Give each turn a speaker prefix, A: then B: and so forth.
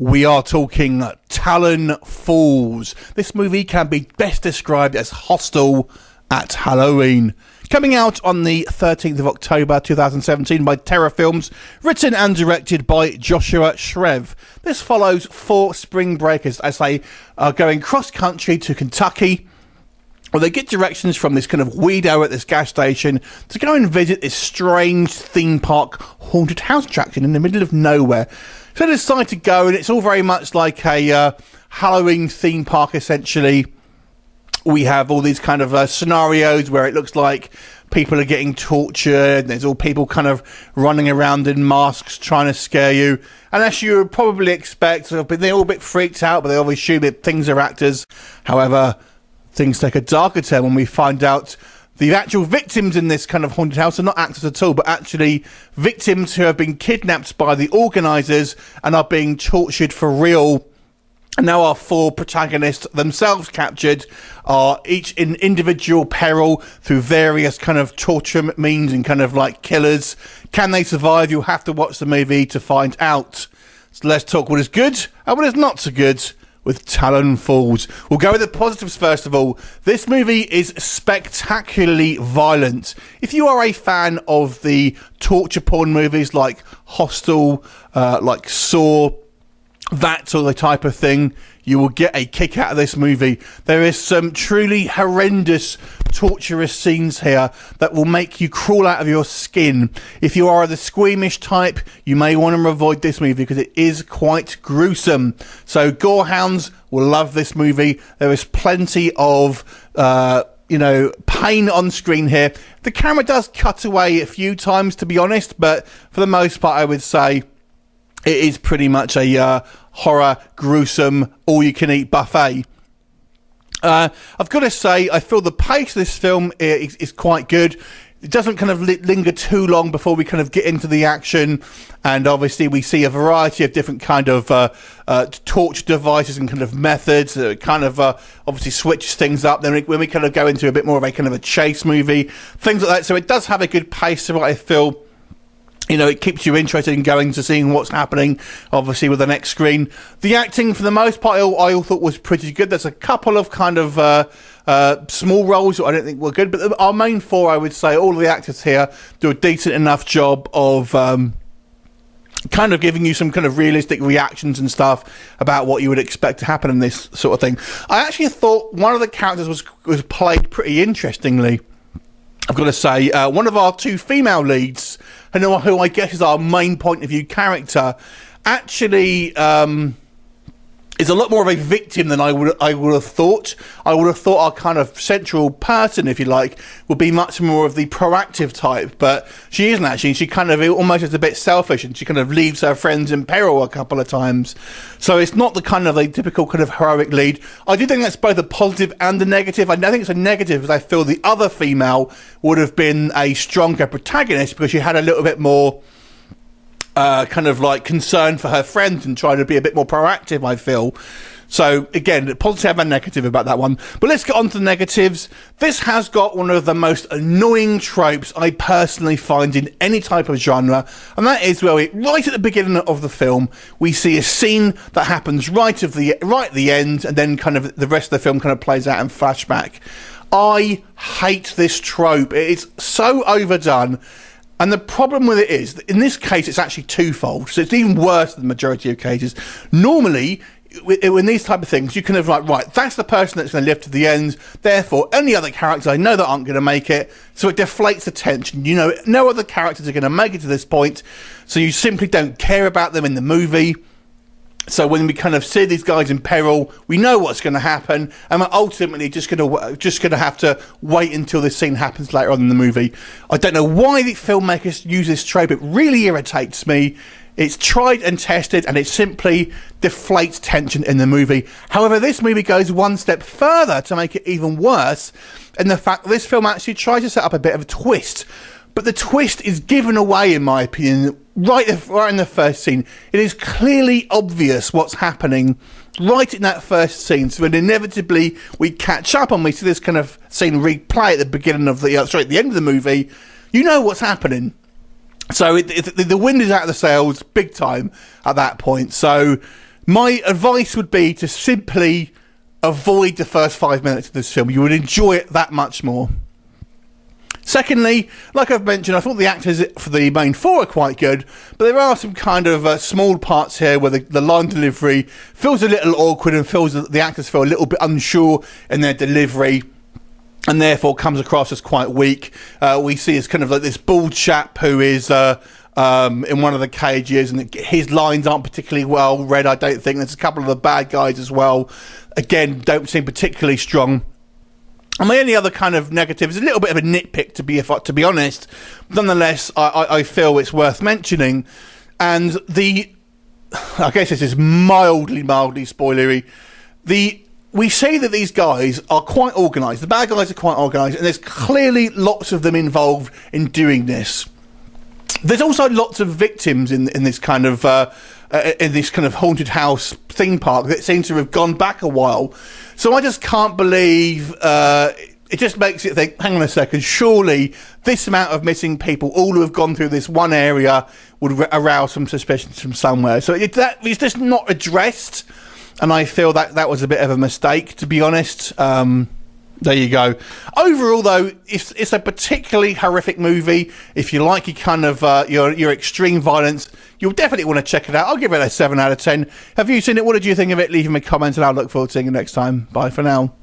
A: We are talking Talon Falls. This movie can be best described as Hostel at Halloween. Coming out on the 13th of October 2017 by Terror Films, written and directed by Joshua Shrev. This follows four spring breakers as they are going cross-country to Kentucky, where they get directions from this kind of weirdo at this gas station to go and visit this strange theme park haunted house attraction in the middle of nowhere. So they decide to go, and it's all very much like a Halloween theme park, essentially. We have all these kind of scenarios where it looks like people are getting tortured. There's all people kind of running around in masks trying to scare you. And as you would probably expect, they're all a bit freaked out, but they always assume that things are actors. However, things take a darker turn when we find out the actual victims in this kind of haunted house are not actors at all, but actually victims who have been kidnapped by the organisers and are being tortured for real. And now our four protagonists, themselves captured, are each in individual peril through various kind of torture means and kind of like killers. Can they survive? You'll have to watch the movie to find out. So let's talk what is good and what is not so good with Talon Falls. We'll go with the positives first of all. This movie is spectacularly violent. If you are a fan of the torture porn movies like Hostel, like Saw, that sort of type of thing, you will get a kick out of this movie. There is some truly horrendous, torturous scenes here that will make you crawl out of your skin. If you are the squeamish type, you may want to avoid this movie because it is quite gruesome. So gorehounds will love this movie. There is plenty of pain on screen here. The camera does cut away a few times, to be honest, but for the most part, I would say it is pretty much a horror, gruesome, all-you-can-eat buffet. I've got to say, I feel the pace of this film is quite good. It doesn't kind of linger too long before we kind of get into the action. And obviously we see a variety of different kind of torture devices and kind of methods. It kind of obviously switches things up. Then when we kind of go into a bit more of a kind of a chase movie, things like that. So it does have a good pace to what I feel. You know, it keeps you interested in going to seeing what's happening, obviously, with the next screen. The acting, for the most part, I all thought was pretty good. There's a couple of kind of small roles that I don't think were good, but our main four, I would say, all of the actors here do a decent enough job of kind of giving you some kind of realistic reactions and stuff about what you would expect to happen in this sort of thing. I actually thought one of the characters was played pretty interestingly. I've got to say, one of our two female leads, who I guess is our main point of view character, actually is a lot more of a victim than I would have thought. I would have thought our kind of central person, if you like, would be much more of the proactive type, but she isn't actually. She kind of almost is a bit selfish, and she kind of leaves her friends in peril a couple of times. So it's not the kind of a typical kind of heroic lead. I do think that's both a positive and a negative. I think it's a negative because I feel the other female would have been a stronger protagonist because she had a little bit more kind of like concern for her friends and trying to be a bit more proactive, I feel. So again, positive and negative about that one. But let's get on to the negatives. This has got one of the most annoying tropes I personally find in any type of genre, and that is where right at the beginning of the film, we see a scene that happens right at the end, and then kind of the rest of the film kind of plays out in flashback. I hate this trope. It is so overdone. And the problem with it is, in this case, it's actually twofold. So it's even worse than the majority of cases. Normally, in these type of things, you kind of like, right, that's the person that's going to live to the end. Therefore, any other characters I know that aren't going to make it. So it deflates the tension. You know, no other characters are going to make it to this point. So you simply don't care about them in the movie. So when we kind of see these guys in peril, we know what's going to happen, and we're ultimately just going to have to wait until this scene happens later on in the movie. I don't know why the filmmakers use this trope. It really irritates me. It's tried and tested, and it simply deflates tension in the movie. However, this movie goes one step further to make it even worse, in the fact that this film actually tries to set up a bit of a twist. But the twist is given away, in my opinion, right in the first scene. It is clearly obvious what's happening right in that first scene. So when inevitably we catch up and we see this kind of scene replay at the beginning of the, at the end of the movie, you know what's happening. So the wind is out of the sails big time at that point. So My advice would be to simply avoid the first 5 minutes of this film. You would enjoy it that much more. Secondly, like I've mentioned, I thought the actors for the main four are quite good, but there are some kind of small parts here where the line delivery feels a little awkward and feels that the actors feel a little bit unsure in their delivery, and therefore comes across as quite weak. We see as kind of like this bald chap who is in one of the cages, and his lines aren't particularly well read, I don't think. There's a couple of the bad guys as well. Again, don't seem particularly strong. And my only other kind of negative is a little bit of a nitpick, to be honest. Nonetheless, I feel it's worth mentioning. And I guess this is mildly spoilery. We see that these guys are quite organised. The bad guys are quite organised, and there's clearly lots of them involved in doing this. There's also lots of victims in this kind of haunted house theme park that seems to have gone back a while. So I just can't believe it just makes it think, hang on a second, surely this amount of missing people, all who have gone through this one area, would arouse some suspicions from somewhere. So it's just not addressed, and I feel that was a bit of a mistake, to be honest. There you go. Overall, though, it's a particularly horrific movie. If you like your kind of your extreme violence, you'll definitely want to check it out. I'll give it a 7 out of 10. Have you seen it? What did you think of it? Leave me a comment, and I'll look forward to seeing you next time. Bye for now.